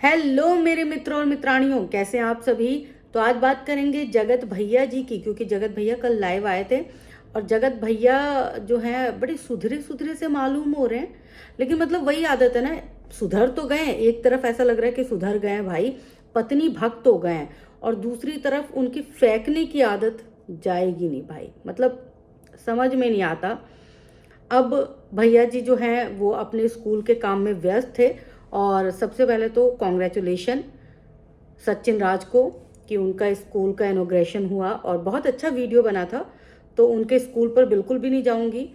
Hello मेरे मित्रों और मित्राणियों, कैसे हैं आप सभी। तो आज बात करेंगे जगत भैया जी की, क्योंकि जगत भैया कल लाइव आए थे और जगत भैया जो हैं बड़े सुधरे सुधरे से मालूम हो रहे हैं। लेकिन मतलब वही आदत है ना, सुधर तो गए हैं, एक तरफ ऐसा लग रहा है कि सुधर गए हैं भाई, पत्नी भक्त हो गए हैं, और दूसरी तरफ उनकी फेंकने की आदत जाएगी नहीं भाई। मतलब समझ में नहीं आता। अब भैया जी जो हैं वो अपने स्कूल के काम में व्यस्त थे, और सबसे पहले तो कॉन्ग्रेचुलेशन सचिन राज को कि उनका स्कूल का इनॉग्रेशन हुआ और बहुत अच्छा वीडियो बना था। तो उनके स्कूल पर बिल्कुल भी नहीं जाऊंगी,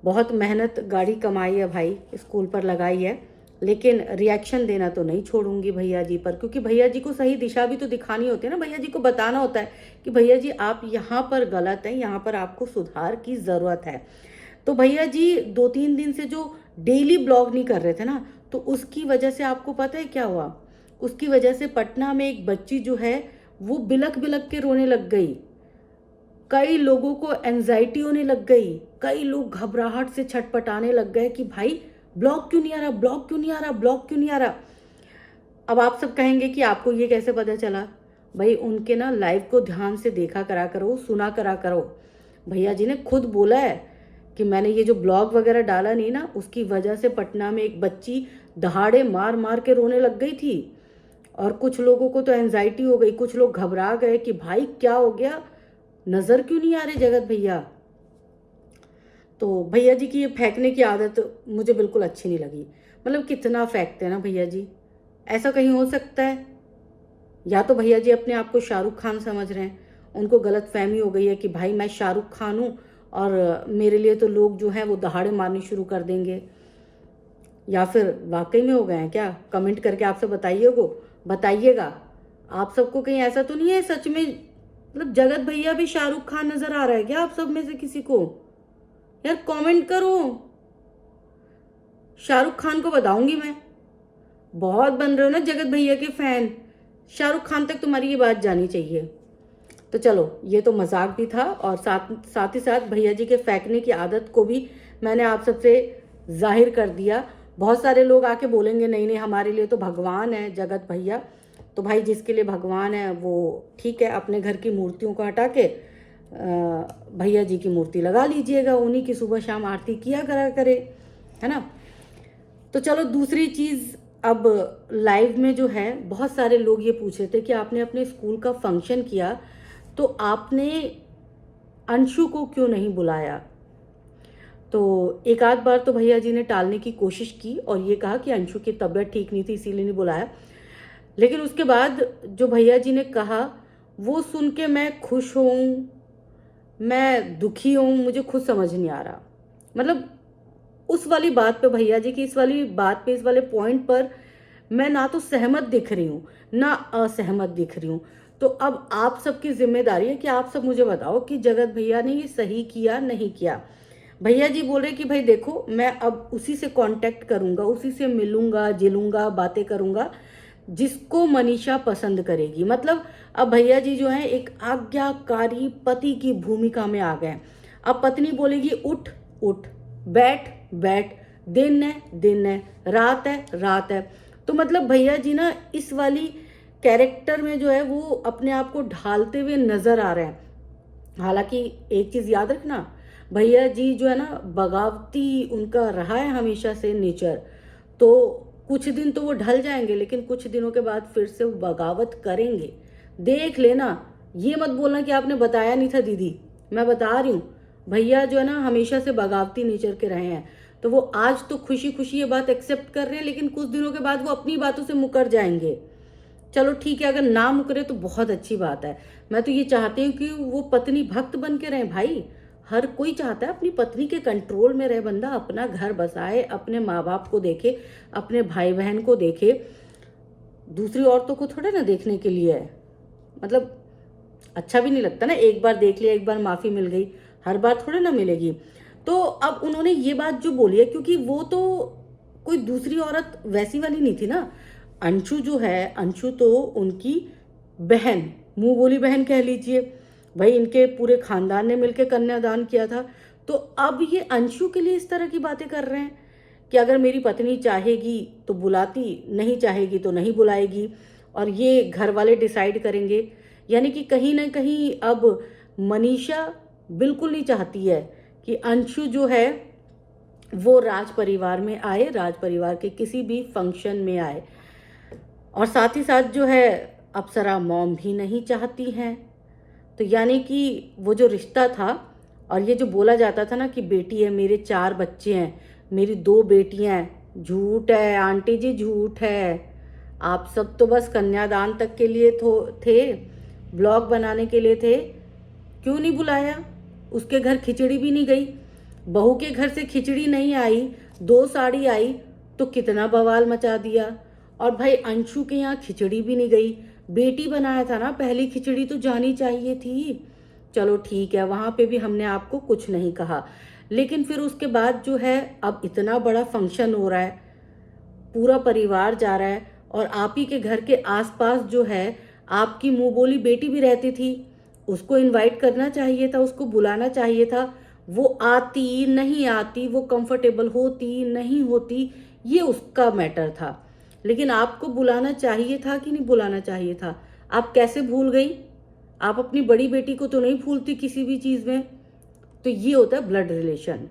बहुत मेहनत गाड़ी कमाई है भाई, स्कूल पर लगाई है, लेकिन रिएक्शन देना तो नहीं छोड़ूंगी भैया जी पर, क्योंकि भैया जी को सही दिशा भी तो दिखानी होती है ना। भैया जी को बताना होता है कि भैया जी आप यहाँ पर गलत हैं, यहाँ पर आपको सुधार की ज़रूरत है। तो भैया जी 2-3 दिन से जो डेली ब्लॉग नहीं कर रहे थे ना, तो उसकी वजह से आपको पता है क्या हुआ। उसकी वजह से पटना में एक बच्ची जो है वो बिलक बिलक के रोने लग गई, कई लोगों को एंजाइटी होने लग गई, कई लोग घबराहट से छटपटाने लग गए कि भाई ब्लॉग क्यों नहीं आ रहा, ब्लॉग क्यों नहीं आ रहा, ब्लॉग क्यों नहीं आ रहा। अब आप सब कहेंगे कि आपको ये कैसे पता चला। भाई उनके ना लाइव को ध्यान से देखा करा करो, सुना करा करो। भैया जी ने खुद बोला है कि मैंने ये जो ब्लॉग वगैरह डाला नहीं ना, उसकी वजह से पटना में एक बच्ची दहाड़े मार मार के रोने लग गई थी, और कुछ लोगों को तो एंजाइटी हो गई, कुछ लोग घबरा गए कि भाई क्या हो गया, नजर क्यों नहीं आ रहे जगत भैया। तो भैया जी की ये फेंकने की आदत मुझे बिल्कुल अच्छी नहीं लगी। मतलब कितना फेंकते हैं ना भैया जी, ऐसा कहीं हो सकता है। या तो भैया जी अपने आप को शाहरुख खान समझ रहे हैं, उनको गलत फहमी हो गई है कि भाई मैं शाहरुख खान हूँ और मेरे लिए तो लोग जो हैं वो दहाड़े मारने शुरू कर देंगे। या फिर वाकई में हो गए हैं क्या, कमेंट करके आपसे बताइएगा। आप सबको कहीं ऐसा तो नहीं है सच में, मतलब जगत भैया भी शाहरुख खान नजर आ रहा है क्या आप सब में से किसी को। यार कमेंट करो, शाहरुख खान को बताऊंगी मैं। बहुत बन रहे हो ना जगत भैया के फैन, शाहरुख खान तक तुम्हारी ये बात जानी चाहिए। तो चलो ये तो मजाक भी था, और साथ साथ ही साथ भैया जी के फेंकने की आदत को भी मैंने आप सबसे जाहिर कर दिया। बहुत सारे लोग आके बोलेंगे नहीं नहीं हमारे लिए तो भगवान है जगत भैया। तो भाई जिसके लिए भगवान है वो ठीक है, अपने घर की मूर्तियों को हटा के भैया जी की मूर्ति लगा लीजिएगा, उन्हीं की सुबह शाम आरती किया करा करे, है ना। तो चलो दूसरी चीज़, अब लाइव में जो है बहुत सारे लोग ये पूछ रहे थे कि आपने अपने स्कूल का फंक्शन किया तो आपने अंशु को क्यों नहीं बुलाया। तो एक आध बार तो भैया जी ने टालने की कोशिश की और ये कहा कि अंशु की तबीयत ठीक नहीं थी इसीलिए नहीं बुलाया। लेकिन उसके बाद जो भैया जी ने कहा वो सुन के मैं खुश हूँ, मैं दुखी हूँ, मुझे खुद समझ नहीं आ रहा। मतलब उस वाली बात पे भैया जी की, इस वाली बात पे, इस वाले पॉइंट पर मैं ना तो सहमत दिख रही हूँ ना असहमत दिख रही हूँ। तो अब आप सबकी जिम्मेदारी है कि आप सब मुझे बताओ कि जगत भैया ने ये सही किया नहीं किया। भैया जी बोल रहे कि भाई देखो मैं अब उसी से कांटेक्ट करूंगा, उसी से मिलूंगा जिलूंगा बातें करूंगा जिसको मनीषा पसंद करेगी। मतलब अब भैया जी जो है एक आज्ञाकारी पति की भूमिका में आ गए। अब पत्नी बोलेगी उठ उठ, बैठ बैठ, दिन है दिन है, रात है रात है। तो मतलब भैया जी ना इस वाली कैरेक्टर में जो है वो अपने आप को ढालते हुए नजर आ रहे हैं। हालांकि एक चीज याद रखना, भैया जी जो है ना बगावती उनका रहा है हमेशा से नेचर। तो कुछ दिन तो वो ढल जाएंगे, लेकिन कुछ दिनों के बाद फिर से वो बगावत करेंगे, देख लेना। ये मत बोलना कि आपने बताया नहीं था दीदी, मैं बता रही हूँ भैया जो है ना हमेशा से बगावती नेचर के रहे हैं। तो वो आज तो खुशी खुशी ये बात एक्सेप्ट कर रहे हैं, लेकिन कुछ दिनों के बाद वो अपनी बातों से मुकर जाएंगे। चलो ठीक है, अगर ना मुकरे तो बहुत अच्छी बात है। मैं तो ये चाहती हूँ कि वो पत्नी भक्त बन के रहे भाई। हर कोई चाहता है अपनी पत्नी के कंट्रोल में रहे बंदा, अपना घर बसाए, अपने माँ बाप को देखे, अपने भाई बहन को देखे, दूसरी औरतों को थोड़े ना देखने के लिए है। मतलब अच्छा भी नहीं लगता ना, एक बार देख लिया, एक बार माफी मिल गई, हर बार थोड़े ना मिलेगी। तो अब उन्होंने ये बात जो बोली है, क्योंकि वो तो कोई दूसरी औरत वैसी वाली नहीं थी ना। अंशु जो है, अंशु तो उनकी बहन, मुंह बोली बहन कह लीजिए। भाई इनके पूरे खानदान ने मिलकर कन्यादान किया था। तो अब ये अंशु के लिए इस तरह की बातें कर रहे हैं कि अगर मेरी पत्नी चाहेगी तो बुलाती, नहीं चाहेगी तो नहीं बुलाएगी, और ये घर वाले डिसाइड करेंगे। यानी कि कहीं ना कहीं अब मनीषा बिल्कुल नहीं चाहती है कि अंशु जो है वो राज परिवार में आए, राज परिवार के किसी भी फंक्शन में आए। और साथ ही साथ जो है अप्सरा मॉम भी नहीं चाहती हैं। तो यानी कि वो जो रिश्ता था, और ये जो बोला जाता था ना कि बेटी है, मेरे 4 बच्चे हैं, मेरी 2 बेटियां हैं, झूठ है आंटी जी, झूठ है। आप सब तो बस कन्यादान तक के लिए थे, ब्लॉग बनाने के लिए थे। क्यों नहीं बुलाया? उसके घर खिचड़ी भी नहीं गई, बहू के घर से खिचड़ी नहीं आई, 2 साड़ी आई तो कितना बवाल मचा दिया। और भाई अंशु के यहाँ खिचड़ी भी नहीं गई, बेटी बनाया था ना, पहली खिचड़ी तो जानी चाहिए थी। चलो ठीक है, वहां पे भी हमने आपको कुछ नहीं कहा, लेकिन फिर उसके बाद जो है अब इतना बड़ा फंक्शन हो रहा है, पूरा परिवार जा रहा है, और आप ही के घर के आसपास जो है आपकी मुंह बोली बेटी भी रहती थी, उसको इनवाइट करना चाहिए था, उसको बुलाना चाहिए था। वो आती नहीं आती, वो कंफर्टेबल होती नहीं होती, ये उसका मैटर था। लेकिन आपको बुलाना चाहिए था कि नहीं बुलाना चाहिए था? आप कैसे भूल गई? आप अपनी बड़ी बेटी को तो नहीं भूलती किसी भी चीज में। तो ये होता है ब्लड रिलेशन।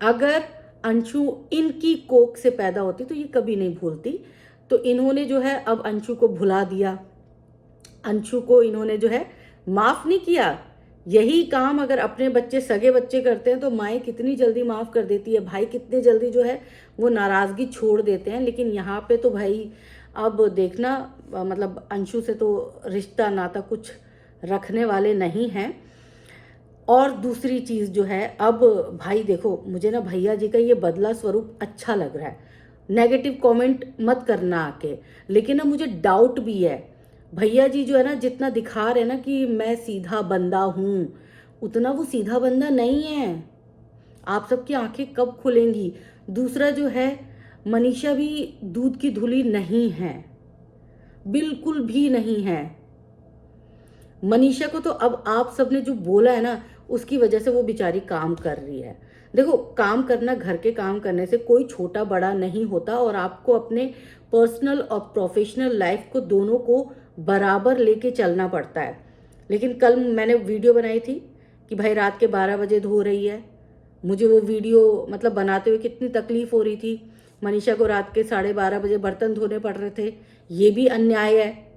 अगर अंशु इनकी कोख से पैदा होती तो ये कभी नहीं भूलती। तो इन्होंने जो है अब अंशु को भुला दिया, अंशु को इन्होंने जो है माफ नहीं किया। यही काम अगर अपने बच्चे, सगे बच्चे करते हैं तो माएँ कितनी जल्दी माफ कर देती है, भाई कितने जल्दी जो है वो नाराजगी छोड़ देते हैं। लेकिन यहाँ पे तो भाई अब देखना, मतलब अंशु से तो रिश्ता नाता कुछ रखने वाले नहीं हैं। और दूसरी चीज़ जो है, अब भाई देखो, मुझे ना भैया जी का ये बदला स्वरूप अच्छा लग रहा है। नेगेटिव कमेंट मत करना आके, लेकिन ना मुझे डाउट भी है। भैया जी जो है ना, जितना दिखा रहे हैं ना कि मैं सीधा बंदा हूँ, उतना वो सीधा बंदा नहीं है। आप सबकी आंखें कब खुलेंगी? दूसरा जो है, मनीषा भी दूध की धुली नहीं है, बिल्कुल भी नहीं है। मनीषा को तो अब आप सबने जो बोला है ना, उसकी वजह से वो बेचारी काम कर रही है। देखो, काम करना, घर के काम करने से कोई छोटा बड़ा नहीं होता, और आपको अपने पर्सनल और प्रोफेशनल लाइफ को दोनों को बराबर लेके चलना पड़ता है। लेकिन कल मैंने वीडियो बनाई थी कि भाई रात के 12 बजे धो रही है। मुझे वो वीडियो मतलब बनाते हुए कितनी तकलीफ हो रही थी। मनीषा को रात के 12:30 बजे बर्तन धोने पड़ रहे थे। ये भी अन्याय है।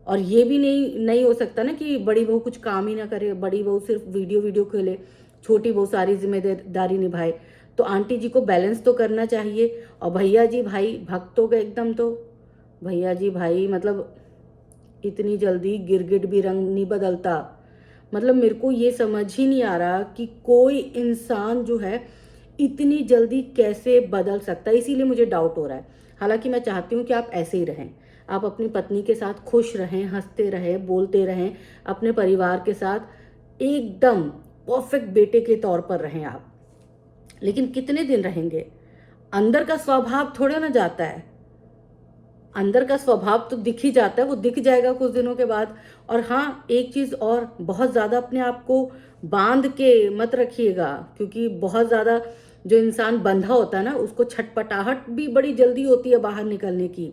और ये भी नहीं हो सकता ना कि बड़ी बहू कुछ काम ही ना करे, बड़ी बहू सिर्फ वीडियो खेले, छोटी बहू सारी जिम्मेदारी निभाए। तो आंटी जी को बैलेंस तो करना चाहिए। और भैया जी भाई भक्त हो गए एकदम। तो भैया जी भाई मतलब इतनी जल्दी गिरगिट भी रंग नहीं बदलता। मतलब मेरे को ये समझ ही नहीं आ रहा कि कोई इंसान जो है इतनी जल्दी कैसे बदल सकता है। इसीलिए मुझे डाउट हो रहा है। हालांकि मैं चाहती हूँ कि आप ऐसे ही रहें, आप अपनी पत्नी के साथ खुश रहें, हंसते रहें, बोलते रहें, अपने परिवार के साथ एकदम परफेक्ट बेटे के तौर पर रहें आप। लेकिन कितने दिन रहेंगे? अंदर का स्वभाव थोड़ा ना जाता है। अंदर का स्वभाव तो दिख ही जाता है, वो दिख जाएगा कुछ दिनों के बाद। और हाँ, एक चीज और, बहुत ज्यादा अपने आप को बांध के मत रखिएगा, क्योंकि बहुत ज्यादा जो इंसान बंधा होता है ना, उसको छटपटाहट भी बड़ी जल्दी होती है बाहर निकलने की।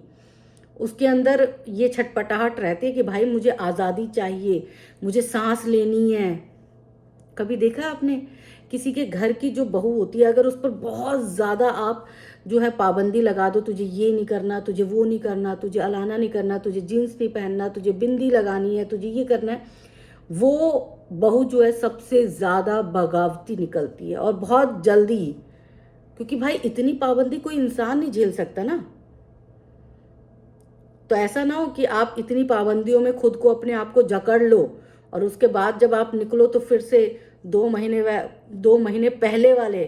उसके अंदर ये छटपटाहट रहती है कि भाई मुझे आज़ादी चाहिए, मुझे सांस लेनी है। कभी देखा है आपने किसी के घर की जो बहू होती है, अगर उस पर बहुत ज़्यादा आप जो है पाबंदी लगा दो, तुझे ये नहीं करना, तुझे वो नहीं करना, तुझे अलाना नहीं करना, तुझे जीन्स नहीं पहनना, तुझे बिंदी लगानी है, तुझे ये करना है, वो बहू जो है सबसे ज़्यादा बगावती निकलती है, और बहुत जल्दी। क्योंकि भाई इतनी पाबंदी कोई इंसान नहीं झेल सकता ना। तो ऐसा ना हो कि आप इतनी पाबंदियों में खुद को, अपने आप को जकड़ लो, और उसके बाद जब आप निकलो तो फिर से 2 महीने पहले वाले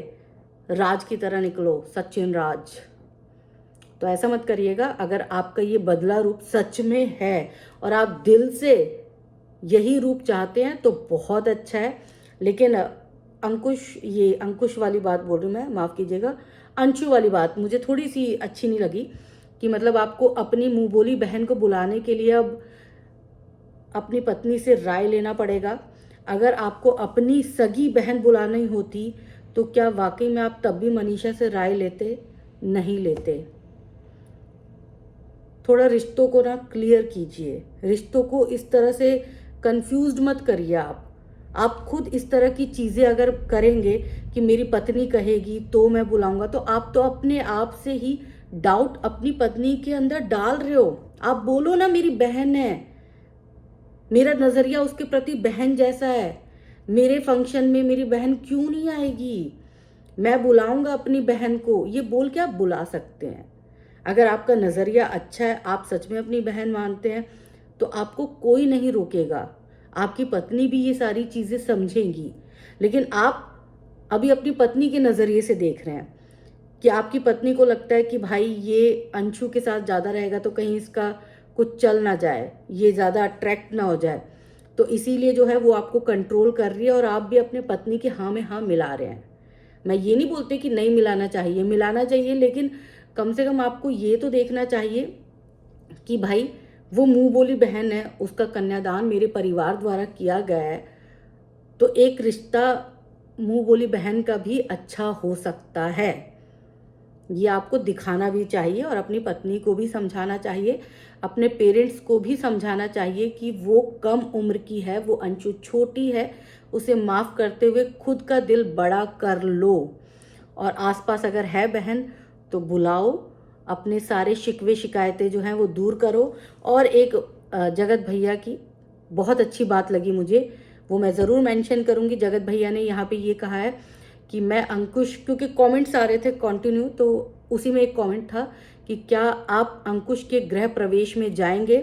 राज की तरह निकलो, सचिन राज। तो ऐसा मत करिएगा। अगर आपका ये बदला रूप सच में है और आप दिल से यही रूप चाहते हैं तो बहुत अच्छा है। लेकिन अंकुश वाली बात बोल रही हूँ मैं, माफ़ कीजिएगा, अंशु वाली बात मुझे थोड़ी सी अच्छी नहीं लगी कि मतलब आपको अपनी मुंह बोली बहन को बुलाने के लिए अब अपनी पत्नी से राय लेना पड़ेगा। अगर आपको अपनी सगी बहन बुलानी होती तो क्या वाकई में आप तब भी मनीषा से राय लेते? नहीं लेते। थोड़ा रिश्तों को ना क्लियर कीजिए, रिश्तों को इस तरह से कंफ्यूज्ड मत करिए। आप खुद इस तरह की चीज़ें अगर करेंगे कि मेरी पत्नी कहेगी तो मैं बुलाऊंगा, तो आप तो अपने आप से ही डाउट अपनी पत्नी के अंदर डाल रहे हो। आप बोलो ना मेरी बहन है, मेरा नज़रिया उसके प्रति बहन जैसा है, मेरे फंक्शन में मेरी बहन क्यों नहीं आएगी, मैं बुलाऊंगा अपनी बहन को, ये बोल के आप बुला सकते हैं। अगर आपका नज़रिया अच्छा है, आप सच में अपनी बहन मानते हैं, तो आपको कोई नहीं रोकेगा। आपकी पत्नी भी ये सारी चीज़ें समझेंगी। लेकिन आप अभी अपनी पत्नी के नज़रिए से देख रहे हैं कि आपकी पत्नी को लगता है कि भाई ये अंशु के साथ ज़्यादा रहेगा तो कहीं इसका कुछ चल ना जाए, ये ज़्यादा अट्रैक्ट ना हो जाए, तो इसीलिए जो है वो आपको कंट्रोल कर रही है और आप भी अपने पत्नी के हाँ में हाँ मिला रहे हैं। मैं ये नहीं बोलती कि नहीं मिलाना चाहिए, मिलाना चाहिए, लेकिन कम से कम आपको ये तो देखना चाहिए कि भाई वो मुंह बोली बहन है, उसका कन्यादान मेरे परिवार द्वारा किया गया है, तो एक रिश्ता मुंह बोली बहन का भी अच्छा हो सकता है। ये आपको दिखाना भी चाहिए और अपनी पत्नी को भी समझाना चाहिए, अपने पेरेंट्स को भी समझाना चाहिए कि वो कम उम्र की है, वो अंशु छोटी है, उसे माफ़ करते हुए खुद का दिल बड़ा कर लो। और आसपास अगर है बहन तो बुलाओ, अपने सारे शिकवे शिकायतें जो हैं वो दूर करो। और एक जगत भैया की बहुत अच्छी बात लगी मुझे, वो मैं ज़रूर मेंशन करूँगी। जगत भैया ने यहाँ पे ये कहा है कि मैं अंकुश, क्योंकि कमेंट्स आ रहे थे कंटिन्यू, तो उसी में एक कमेंट था कि क्या आप अंकुश के गृह प्रवेश में जाएंगे?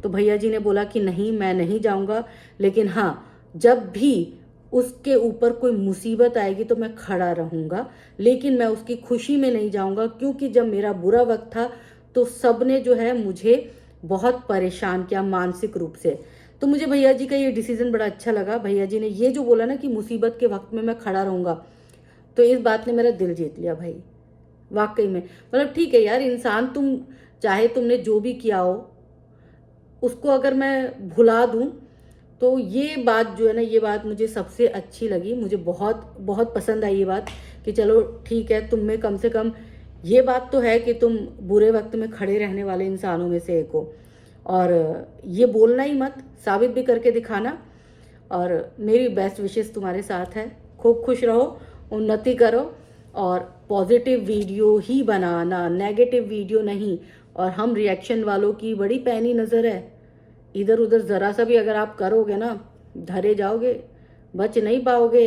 तो भैया जी ने बोला कि नहीं, मैं नहीं जाऊंगा, लेकिन हाँ, जब भी उसके ऊपर कोई मुसीबत आएगी तो मैं खड़ा रहूंगा, लेकिन मैं उसकी खुशी में नहीं जाऊंगा, क्योंकि जब मेरा बुरा वक्त था तो सबने जो है मुझे बहुत परेशान किया मानसिक रूप से। तो मुझे भैया जी का ये डिसीजन बड़ा अच्छा लगा। भैया जी ने ये जो बोला ना कि मुसीबत के वक्त में मैं खड़ा रहूंगा, तो इस बात ने मेरा दिल जीत लिया भाई, वाकई में। मतलब ठीक है यार, इंसान तुम चाहे तुमने जो भी किया हो उसको अगर मैं भुला दूं, तो ये बात जो है ना, ये बात मुझे सबसे अच्छी लगी, मुझे बहुत बहुत पसंद आई ये बात कि चलो ठीक है, तुम में कम से कम ये बात तो है कि तुम बुरे वक्त में खड़े रहने वाले इंसानों में से एक हो। और ये बोलना ही मत, साबित भी करके दिखाना। और मेरी बेस्ट विशेस तुम्हारे साथ है, खूब खुश रहो, उन्नति करो, और पॉजिटिव वीडियो ही बनाना, नेगेटिव वीडियो नहीं। और हम रिएक्शन वालों की बड़ी पैनी नज़र है, इधर उधर ज़रा सा भी अगर आप करोगे ना, धरे जाओगे, बच नहीं पाओगे।